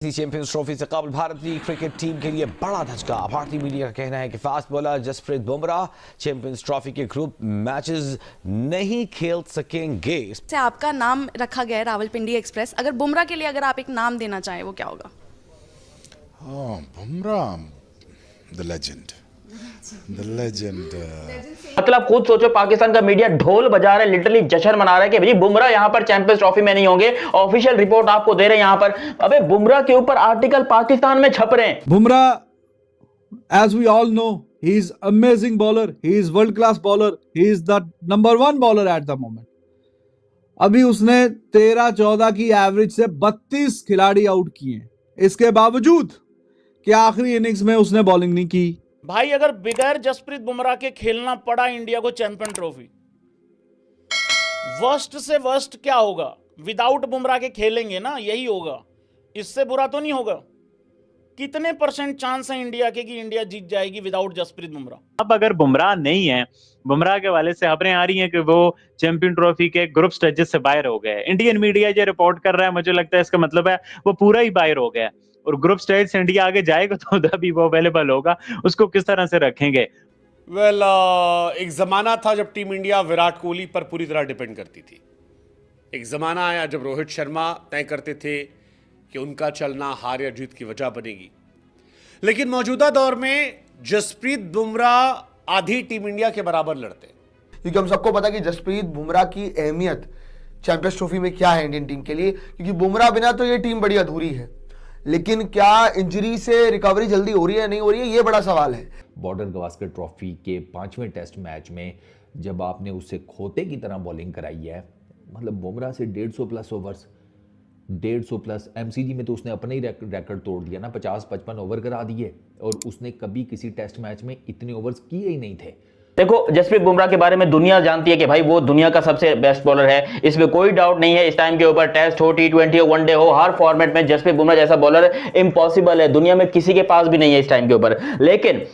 Champions trophy से कबल भारतीय क्रिकेट टीम के लिए बड़ा धचका। भारतीय मीडिया का कहना है कि fast bowler Jasprit Bumrah Champions Trophy के ग्रुप मैचेस नहीं खेल सकेंगे। से आपका नाम रखा गया है रावलपिंडी एक्सप्रेस। अगर बुमराह के लिए अगर आप एक नाम देना चाहें वो क्या होगा? Bumrah the legend. मतलब आप खुद सोचो, पाकिस्तान का मीडिया ढोल बजा रहा है, लिटरली जश्न मना रहा है कि भाई बुमराह यहां पर चैंपियंस ट्रॉफी में नहीं होंगे। ऑफिशियल रिपोर्ट आपको दे रहे हैं यहां पर। अबे बुमराह के ऊपर आर्टिकल पाकिस्तान में छप रहे हैं। Bumrah, as we all know, he is amazing bowler, he is world class bowler, he is the number one bowler at the moment. अभी उसने 13-14 की एवरेज से 32 खिलाड़ी आउट किए हैं, इसके बावजूद कि आखिरी इनिंग्स में उसने बॉलिंग नहीं की। भाई अगर बगैर जसप्रीत बुमराह के खेलना पड़ा इंडिया को चैंपियन ट्रॉफी, वर्स्ट से वर्स्ट क्या होगा? विदाउट बुमराह के खेलेंगे ना, यही होगा। इससे बुरा तो नहीं होगा। कितने परसेंट चांस है इंडिया के कि इंडिया जीत जाएगी विदाउट जसप्रीत बुमराह? अब अगर बुमराह नहीं है, बुमराह के वाले से खबरें आ रही हैं कि वो चैंपियन ट्रॉफी के ग्रुप स्टेजेस से बाहर हो गए। इंडियन मीडिया जो रिपोर्ट कर रहा है, मुझे लगता है इसका मतलब है वो पूरा ही बाहर हो गया और ग्रुप स्टेज से इंडिया आगे जाएगा तो तभी वो अवेलेबल होगा। उसको किस तरह से रखेंगे? एक जमाना था जब टीम इंडिया विराट कोहली पर पूरी तरह डिपेंड करती थी। एक जमाना आया जब रोहित शर्मा तय करते थे कि उनका चलना हार या जीत की वजह बनेगी। लेकिन मौजूदा दौर में जसप्रीत बुमराह आधी टीम इंडिया के बराबर लड़ते हैं, क्योंकि हम सबको पता है कि जसप्रीत बुमराह की अहमियत चैंपियंस ट्रॉफी में क्या है इंडियन टीम के लिए, क्योंकि बुमराह बिना तो ये टीम बड़ी अधूरी है। लेकिन क्या इंजरी से रिकवरी जल्दी हो रही है नहीं हो रही है, ये बड़ा सवाल है। बॉर्डर गवास्कर ट्रॉफी के 5वें टेस्ट मैच में जब आपने उससे खोते की तरह बॉलिंग कराई है, मतलब बुमराह से 150 प्लस ओवर्स, 150 प्लस एमसीजी में तो उसने अपने ही रिकॉर्ड तोड़ दिया ना, 50-55 ओवर करा दिए और उसने कभी किसी टेस्ट मैच में इतने ओवर्स किए ही नहीं थे। देखो, जसप्रीत बुमराह के बारे में दुनिया जानती है कि भाई वो दुनिया का सबसे बेस्ट बॉलर है, इसमें कोई डाउट नहीं है। इस टाइम के ऊपर टेस्ट हो, टी20 हो, वनडे हो, हर फॉर्मेट में जसप्रीत बुमराह जैसा बॉलर इम्पॉसिबल है, दुनिया में किसी के पास भी नहीं है इस टाइम के ऊपर। लेकिन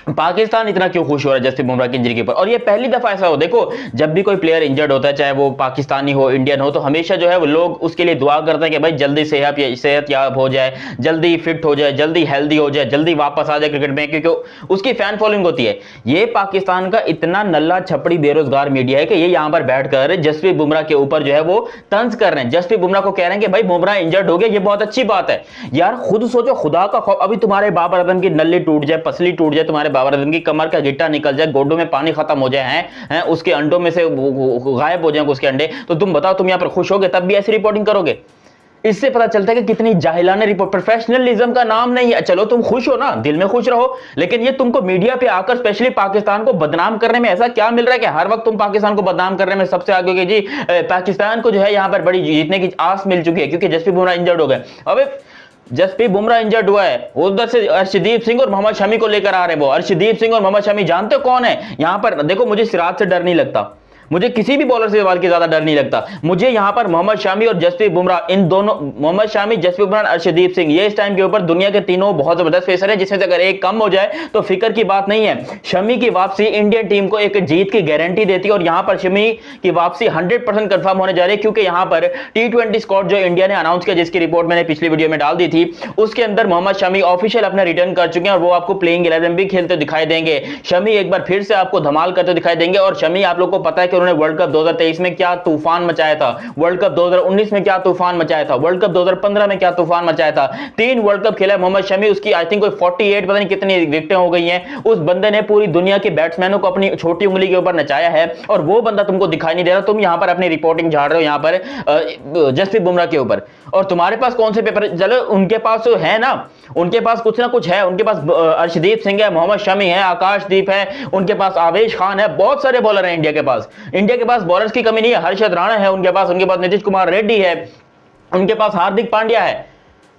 पाकिस्तान इतना क्यों खुश हो रहा है जसप्रीत बुमराह की इंजरी के ऊपर? और ये पहली दफा ऐसा हो, देखो जब भी कोई प्लेयर इंजर्ड होता है, चाहे वो पाकिस्तानी हो, इंडियन हो, तो हमेशा जो है वो लोग उसके लिए दुआ करते हैं कि भाई जल्दी सेहत याब हो जाए, जल्दी फिट हो जाए, जल्दी हेल्दी हो जाए, जल्दी वापस आ जाए क्रिकेट में, क्योंकि उसकी फैन फॉलोइंग होती है। ये पाकिस्तान का इतना नल्ला छपड़ी बेरोजगार मीडिया है कि ये यहां पर बैठकर जसप्रीत बुमराह के ऊपर जो है वो तंज कर रहे हैं। जसप्रीत बुमराह को कह रहे हैं कि भाई बुमराह इंजर्ड हो गया, ये बहुत अच्छी बात है। यार खुद सोचो, खुदा का खौफ, अभी तुम्हारे बाबर आजम की नल्ली टूट जाए, पसली टूट जाए, तुम्हारे बाबर आजम की कमर का गिट्टा निकल जाए, गोडों में पानी खत्म हो जाए, हैं उसके अंडों में से गायब हो जाए उसके अंडे, तो तुम बताओ तुम यहां पर खुश होगे? तब भी ऐसी रिपोर्टिंग करोगे? इससे पता चलता है कि कितनी जाहिलाना रिपोर्ट। प्रोफेशनलिज्म का नाम नहीं है। चलो तुम खुश हो ना, दिल में खुश रहो, लेकिन ये तुमको मीडिया पे आकर स्पेशली पाकिस्तान को बदनाम करने में ऐसा क्या मिल रहा है कि हर वक्त तुम पाकिस्तान को बदनाम करने में सबसे आगे हो? जी पाकिस्तान को जो है यहां पर बड़ी जीतने की आस मिल चुकी है क्योंकि जसप्रीत बुमराह इंजर्ड हो गए। अबे जसप्रीत बुमराह इंजर्ड हुआ है, उधर से अर्शदीप सिंह और मोहम्मद शमी को लेकर आ रहे हैं। वो अर्शदीप सिंह और मोहम्मद शमी जानते हो कौन है? यहां पर देखो, मुझे सिराज से डर नहीं लगता, मुझे किसी भी बॉलर से की ज्यादा डर नहीं लगता। मुझे यहां पर मोहम्मद शामी और जसप्रीत बुमराह, इन दोनों, मोहम्मद शामी, जसप्रीत बुमराह, अर्शदीप सिंह, ये इस टाइम के ऊपर दुनिया के तीनों बहुत जबरदस्त पेसर है, जिसमें से अगर एक कम हो जाए तो फिक्र की बात नहीं है। शमी की वापसी इंडियन टीम को एक जीत की गारंटी देती है और यहां पर शमी की वापसी 100% कंफर्म होने जा रही है, क्योंकि यहां पर टी20 स्क्वाड जो इंडिया ने अनाउंस किया, जिसकी रिपोर्ट मैंने पिछली वीडियो में डाल दी थी, उसके अंदर मोहम्मद शमी ऑफिशियल अपना रिटर्न कर चुके हैं और वो आपको प्लेइंग 11 भी खेलते दिखाई देंगे। शमी एक बार फिर से आपको धमाल करते दिखाई देंगे। और शमी, आप लोग को पता है कि उन्होंने वर्ल्ड कप 2023 में क्या तूफान मचाया था, वर्ल्ड कप 2019 में क्या तूफान मचाया था, वर्ल्ड कप 2015 में क्या तूफान मचाया था। 3 वर्ल्ड कप खेला है मोहम्मद शमी, उसकी आई थिंक कोई 48 पता नहीं कितनी विकेटें हो गई हैं। उस बंदे ने पूरी दुनिया के बैट्समैनों को अपनी छोटी उंगली के ऊपर नचाया है और वो बंदा तुमको दिखाई नहीं दे रहा। तुम यहां पर अपनी रिपोर्टिंग झाड़ रहे हो यहां पर जसप्रीत बुमराह के ऊपर, और तुम्हारे पास कौन से पेपर? चलो उनके पास तो है ना, उनके पास कुछ ना कुछ है, उनके पास अर्शदीप सिंह है, मोहम्मद शमी है, आकाशदीप है, उनके पास आवेश खान है, बहुत सारे बॉलर हैं इंडिया के पास। इंडिया के पास बॉलर्स की कमी नहीं है, हर्षद राणा है उनके पास नीतीश कुमार रेड्डी है, उनके पास हार्दिक पांड्या है।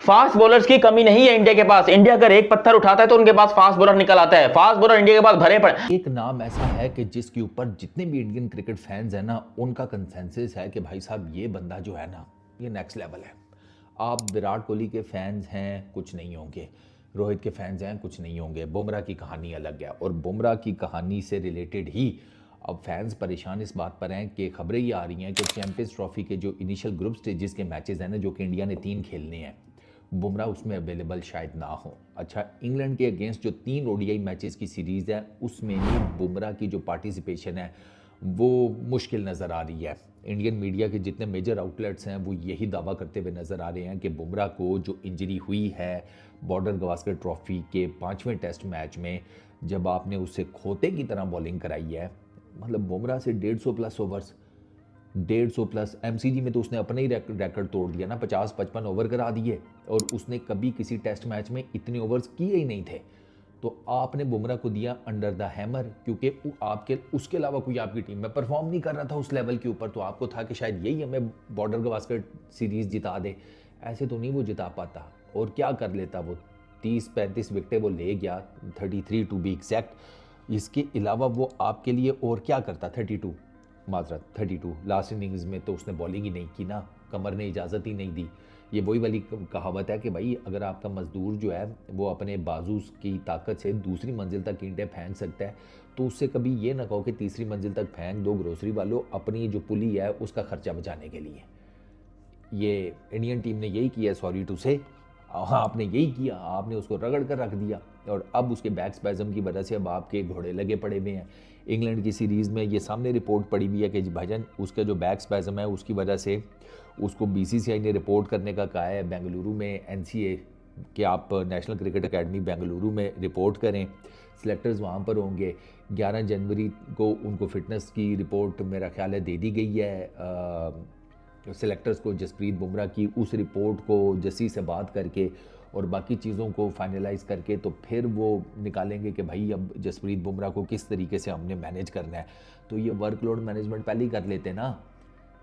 फास्ट बॉलर्स की कमी नहीं है इंडिया के पास। इंडिया अगर एक पत्थर उठाता है तो उनके पास फास्ट बॉलर निकल आता है। फास्ट बॉलर इंडिया के पास भरे पड़े। एक नाम ऐसा है कि जिसके ऊपर जितने भी इंडियन क्रिकेट फैंस हैं ना, उनका कंसेंसस है कि भाई साहब ये बंदा जो है ना, ये नेक्स्ट लेवल है। आप विराट कोहली के फैंस हैं, कुछ नहीं होंगे, रोहित के फैंस हैं, कुछ नहीं होंगे, बुमराह की कहानी अलग है। और बुमराह की कहानी से रिलेटेड ही अब फैंस परेशान इस बात पर हैं कि खबरें ये आ रही हैं कि चैंपियंस ट्रॉफी के जो इनिशियल ग्रुप स्टेजेस के मैचेस हैं ना, जो कि इंडिया ने 3 खेलने हैं, बुमराह उसमें अवेलेबल शायद ना हो। अच्छा, इंग्लैंड के अगेंस्ट जो 3 ओडीआई मैचेस की सीरीज़ है उसमें भी बुमराह की जो पार्टिसिपेशन है वो मुश्किल नज़र आ रही है। इंडियन मीडिया के जितने मेजर आउटलेट्स हैं वो यही दावा करते हुए नज़र आ रहे हैं कि बुमराह को जो इंजरी हुई है बॉर्डर गवास्कर ट्रॉफी के 5वें टेस्ट मैच में, जब आपने उससे खोते की तरह बॉलिंग कराई है, मतलब बुमराह से 150 प्लस ओवर्स, 150 प्लस एमसीजी में तो उसने अपने ही रिकॉर्ड तोड़ दिया ना, 50-55 ओवर करा दिए, और उसने कभी किसी टेस्ट मैच में इतने ओवर्स किए ही नहीं थे। तो आपने बुमराह को दिया अंडर द हैमर, क्योंकि आपके उसके अलावा कोई आपकी टीम में परफॉर्म नहीं कर रहा था उस लेवल के ऊपर, तो आपको था कि शायद यही हमें बॉर्डर गवास्कर सीरीज़ जिता दे। ऐसे तो नहीं वो जिता पाता, और क्या कर लेता वो, 30-35 विकेटें वो ले गया, 33 टू बी एग्जैक्ट। इसके अलावा वो आपके लिए और क्या करता, 32 लास्ट इनिंग्स में तो उसने बॉलिंग ही नहीं की ना, कमर ने इजाज़त ही नहीं दी। ये वही वाली कहावत है कि भाई अगर आपका मजदूर जो है वो अपने बाजू की ताकत से दूसरी मंजिल तक ईंटें फेंक सकता है, तो उससे कभी ये ना कहो कि तीसरी मंजिल तक फेंक दो ग्रोसरी वालों, अपनी जो पुली है उसका खर्चा बचाने के लिए। ये इंडियन टीम ने यही किया, सॉरी टू से, आपने यही किया, आपने उसको रगड़ कर रख दिया, और अब उसके बैक स्पैज़म की वजह से अब आपके घोड़े लगे पड़े हुए हैं। इंग्लैंड की सीरीज़ में ये सामने रिपोर्ट पड़ी हुई है कि भाईजान उसका जो बैक स्पैज़म है उसकी वजह से उसको बीसीसीआई ने रिपोर्ट करने का कहा है बेंगलुरु में, एनसीए कि आप नेशनल क्रिकेट एकेडमी बेंगलुरु में रिपोर्ट करें, सिलेक्टर्स वहाँ पर होंगे। 11 जनवरी को उनको फ़िटनेस की रिपोर्ट मेरा ख्याल है दे दी गई है सिलेक्टर्स को, जसप्रीत बुमराह की। उस रिपोर्ट को जस्सी से बात करके और बाकी चीज़ों को फाइनलाइज करके तो फिर वो निकालेंगे कि भाई अब जसप्रीत बुमराह को किस तरीके से हमने मैनेज करना है। तो ये वर्कलोड मैनेजमेंट पहले ही कर लेते ना,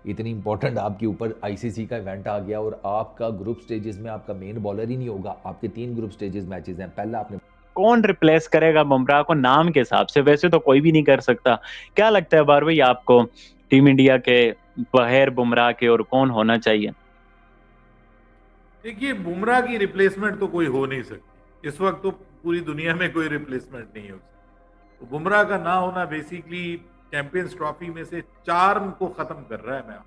इतनी इंपॉर्टेंट आपके ऊपर आईसीसी का इवेंट आ गया और आपका ग्रुप स्टेजेस में आपका मेन बॉलर ही नहीं होगा, आपके 3 ग्रुप स्टेजेस मैचेस हैं। पहला आपने कौन रिप्लेस करेगा बुमराह को नाम के हिसाब से, वैसे तो कोई भी नहीं कर सकता। क्या लगता है बार भाई आपको टीम इंडिया के बगैर बुमराह के और कौन होना चाहिए? देखिए, बुमराह की रिप्लेसमेंट तो कोई हो नहीं सकती इस वक्त, तो पूरी दुनिया में कोई रिप्लेसमेंट नहीं है उसकी। तो बुमराह का ना होना बेसिकली चैंपियंस ट्रॉफी में से चार्म को खत्म कर रहा है। मैं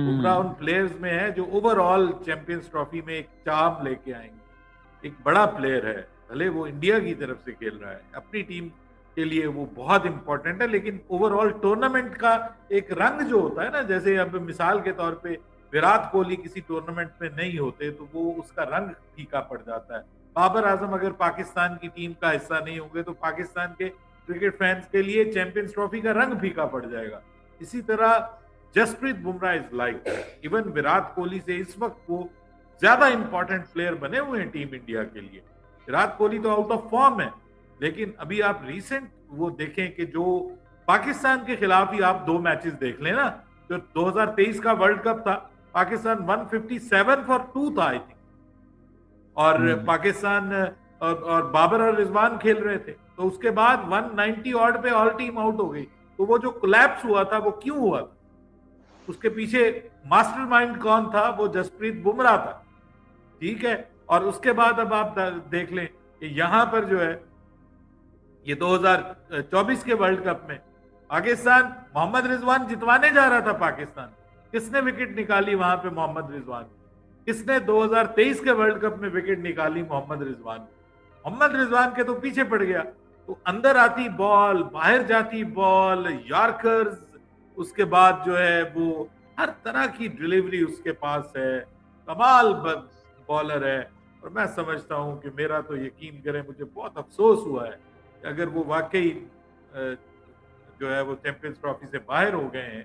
बुमराह उन प्लेयर्स में है जो ओवरऑल चैंपियंस ट्रॉफी में एक चार्म लेके आएंगे। एक बड़ा प्लेयर है, भले वो इंडिया की तरफ से खेल रहा है, अपनी टीम के लिए वो बहुत इंपॉर्टेंट है, लेकिन ओवरऑल टूर्नामेंट का एक रंग जो होता है ना, जैसे अब मिसाल के तौर पे विराट कोहली किसी टूर्नामेंट में नहीं होते तो वो उसका रंग फीका पड़ जाता है। बाबर आजम अगर पाकिस्तान की टीम का हिस्सा नहीं होंगे तो पाकिस्तान के क्रिकेट फैंस के लिए चैंपियंस ट्रॉफी का रंग फीका पड़ जाएगा। इसी तरह Jasprit Bumrah is like, even Virat Kohli से इस वक्त वो ज्यादा इंपॉर्टेंट प्लेयर बने हुए हैं टीम इंडिया के लिए। विराट कोहली तो आउट ऑफ फॉर्म है, लेकिन अभी आप रीसेंट वो देखें कि जो पाकिस्तान के खिलाफ ही आप 2 मैचेस देख लें ना, जो 2023 का वर्ल्ड कप था, पाकिस्तान 157 फॉर 2 था आई थिंक, और पाकिस्तान और बाबर और रिजवान खेल रहे थे, तो उसके बाद 190 ऑड पे ऑल टीम आउट हो गई। तो वो जो कोलैप्स हुआ था वो क्यों हुआ था, उसके पीछे मास्टरमाइंड कौन था? वो जसप्रीत बुमराह था, ठीक है। और उसके बाद अब आप देख लें कि यहां पर जो है ये 2024 के वर्ल्ड कप में पाकिस्तान मोहम्मद रिजवान जितवाने जा रहा था पाकिस्तान, किसने विकेट निकाली वहां पे? मोहम्मद रिजवान। किसने 2023 के वर्ल्ड कप में विकेट निकाली? मोहम्मद रिजवान। मोहम्मद रिजवान के तो पीछे पड़ गया, तो अंदर आती बॉल, बाहर जाती बॉल, यॉर्कर्स, उसके बाद जो है वो हर तरह की डिलीवरी उसके पास है, कमाल बॉलर है। और मैं समझता हूं कि मेरा तो यकीन करें, मुझे बहुत अफसोस हुआ है कि अगर वो वाकई जो है वो चैंपियंस ट्रॉफी से बाहर हो गए हैं